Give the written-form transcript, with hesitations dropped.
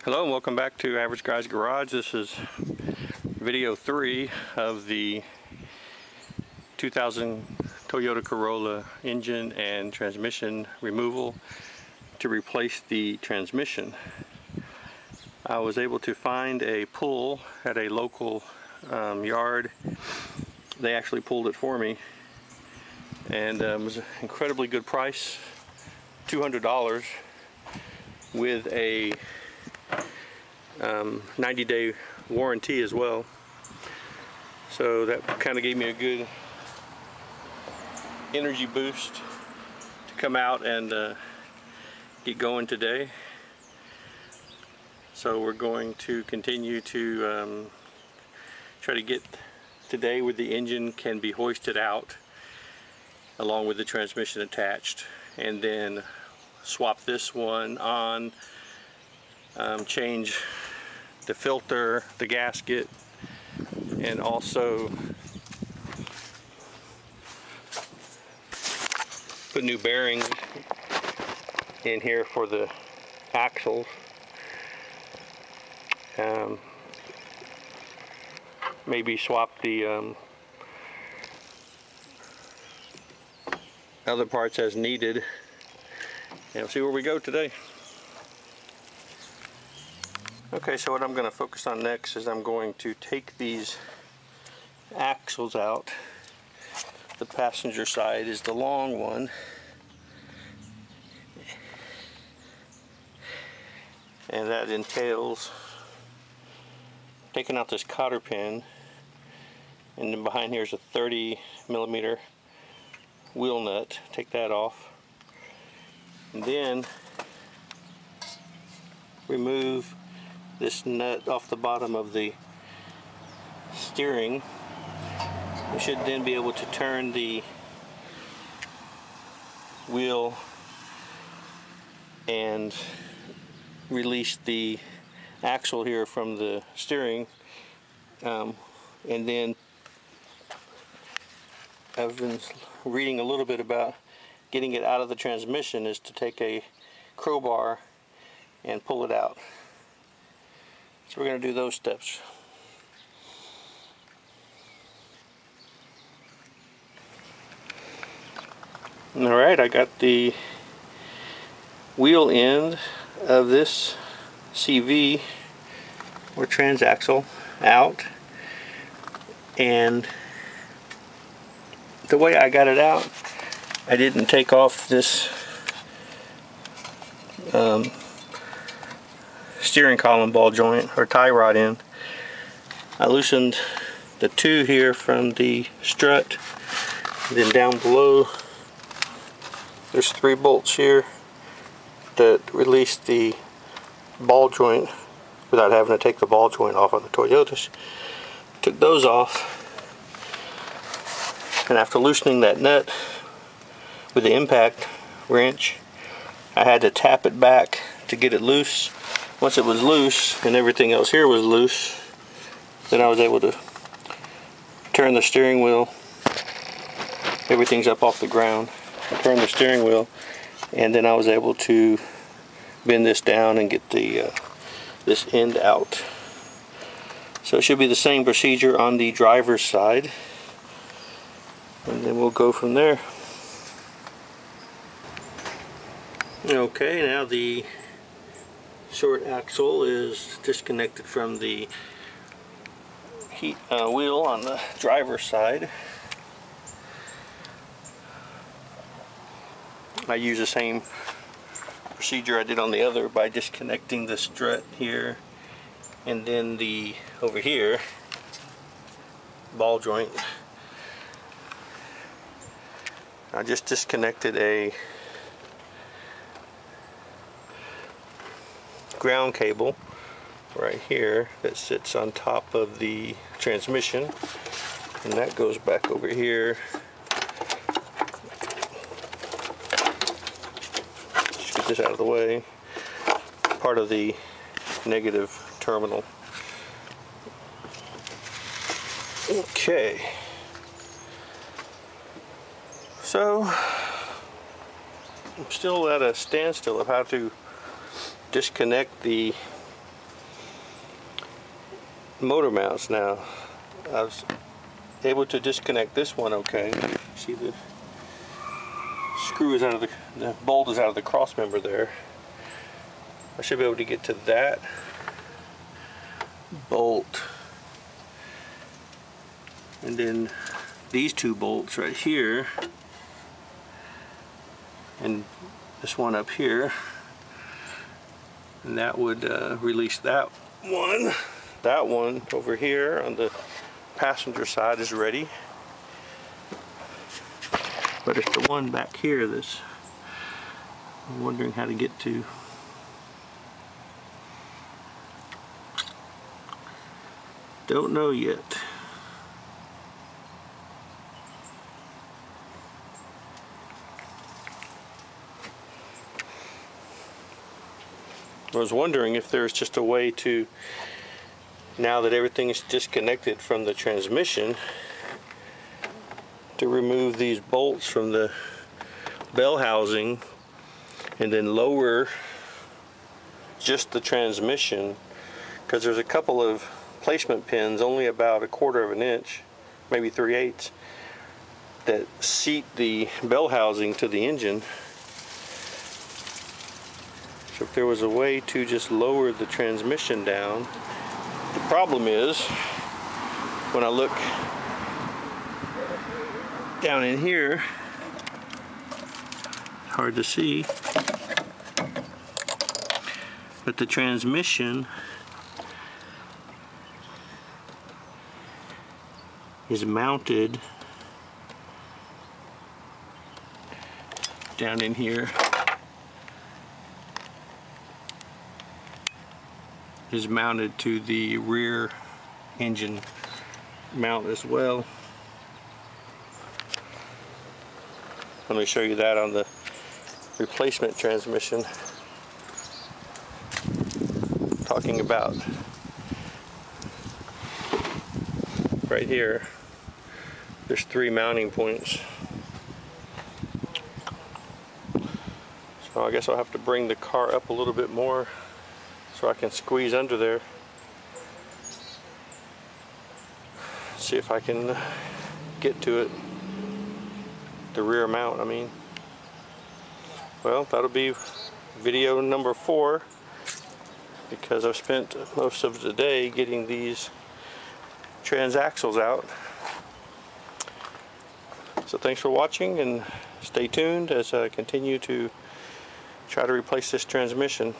Hello and welcome back to Average Guy's Garage. This is video 3 of the 2000 Toyota Corolla engine and transmission removal to replace the transmission. I was able to find a pull at a local yard. They actually pulled it for me, and it was an incredibly good price, $200 with a 90-day warranty as well. So that kind of gave me a good energy boost to come out and get going today. So we're going to continue to try to get today where the engine can be hoisted out along with the transmission attached, and then swap this one on, change the filter, the gasket, and also put new bearings in here for the axles. Maybe swap the other parts as needed, and we'll see where we go today. Okay, so what I'm going to focus on next is I'm going to take these axles out. The passenger side is the long one, and that entails taking out this cotter pin, and then behind here is a 30mm wheel nut. Take that off, and then remove this nut off the bottom of the steering. We should then be able to turn the wheel and release the axle here from the steering, and then I've been reading a little bit about getting it out of the transmission is to take a crowbar and pull it out. So we're going to do those steps. Alright, I got the wheel end of this CV or transaxle out, and the way I got it out, I didn't take off this steering column ball joint or tie rod end. I loosened the two here from the strut, then down below there's 3 bolts here that release the ball joint without having to take the ball joint off on the Toyotas. Took those off, and after loosening that nut with the impact wrench, I had to tap it back to get it loose. Once it was loose and everything else here was loose, then I was able to turn the steering wheel. Everything's up off the ground. I turned the steering wheel, and then I was able to bend this down and get the this end out. So it should be the same procedure on the driver's side, and then we'll go from there. Okay, now the short axle is disconnected from the wheel on the driver's side. I use the same procedure I did on the other by disconnecting the strut here, and then the over here ball joint. I just disconnected a ground cable right here that sits on top of the transmission, and that goes back over here. Just get this out of the way. Part of the negative terminal. Okay, so I'm still at a standstill of how to disconnect the motor mounts now. I was able to disconnect this one okay. See the screw is out of the bolt is out of the cross member there. I should be able to get to that bolt. And then these two bolts right here. And this one up here. And that would release that one. That one over here on the passenger side is ready. But it's the one back here that's I'm wondering how to get to. Don't know yet. I was wondering if there's just a way to, now that everything is disconnected from the transmission, to remove these bolts from the bell housing and then lower just the transmission, because there's a couple of placement pins only about 1/4 of an inch, maybe 3/8, that seat the bell housing to the engine. So if there was a way to just lower the transmission down. The problem is when I look down in here, it's hard to see, but the transmission is mounted down in here. Is mounted to the rear engine mount as well. Let me show you that on the replacement transmission. Talking about right here, there's 3 mounting points. So I guess I'll have to bring the car up a little bit more so I can squeeze under there. See if I can get to it. The rear mount, I mean. Well, that'll be video number 4, because I've spent most of the day getting these transaxles out. So thanks for watching, and stay tuned as I continue to try to replace this transmission.